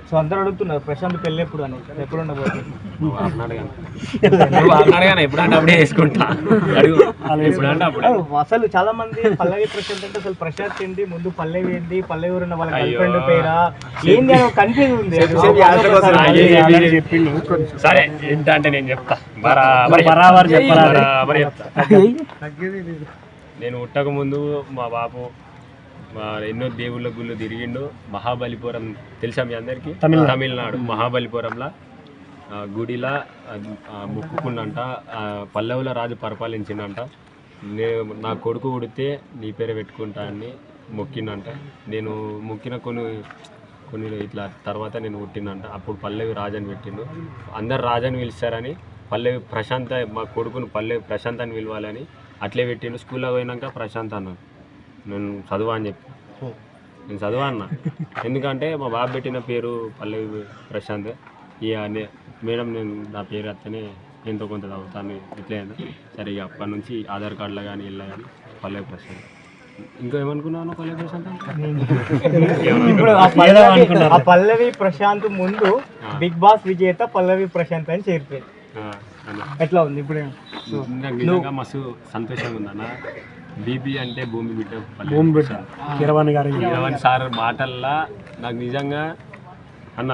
So అందరూ అడుగుతున్నారు ప్రశాంత్ పెళ్ళి ఎప్పుడు అని, ఎప్పుడు ఉండబోతుంది? అసలు చాలా మంది పల్లవి ప్రశాంత్ అంటే అసలు ప్రశాంత్ ఏంటి, ముందు పల్లవి ఏంటి, పల్లవి ఉన్న వాళ్ళ గర్ల్ ఫ్రెండ్ పేరా ఏంటి అని కన్ఫ్యూజ్ ఉంది. సరే ఏంటంటే నేను చెప్తా, బరాబర్ చెప్తా. నేను పుట్టక ముందు మా బాపు ఎన్నో దేవుళ్ళ గుళ్ళు తిరిగిండు. మహాబలిపురం తెలుసా మీ అందరికీ? తమిళనాడు మహాబలిపురంలో గుడిలా మొక్కుకున్నంట, పల్లవుల రాజు పరిపాలించిందంట. నా కొడుకు ఉడితే నీ పేరే పెట్టుకుంటా అని మొక్కిందంట. నేను మొక్కిన కొన్ని ఇట్లా తర్వాత నేను పుట్టినంట. అప్పుడు పల్లవి రాజు అని పెట్టిండు. అందరు రాజని పిలుస్తారని పల్లవి ప్రశాంత్, మా కొడుకును పల్లవి ప్రశాంత్ అని పిలవాలని అట్లే పెట్టిండు. స్కూల్లో పోయినాక ప్రశాంత్ అన్నాను, నేను చదువా అని చెప్పి. నేను చదువా అన్న, ఎందుకంటే మా బాబు పెట్టిన పేరు పల్లవి ప్రశాంత్. ఇక మేడం నేను నా పేరు అత్తనే ఎంతో కొంత చదువుతాను ఇట్లే. సరే ఇక అప్పటి నుంచి ఆధార్ కార్డులో కానీ ఇలా కానీ పల్లవి ప్రశాంత్. ఇంకా ఏమనుకున్నాను పల్లవి ప్రశాంత్ ఇప్పుడు ఆ పల్లవి ప్రశాంత్ ముందు బిగ్ బాస్ విజేత పల్లవి ప్రశాంత్ అని చేరిపోయింది. ఎట్లా ఉంది ఇప్పుడు? నాకు నిజంగా మస్తు సంతోషంగా ఉందన్న. బీపీ అంటే భూమి బిడ్డ కీరవాణి సార్ మాటల్లో నాకు నిజంగా అన్న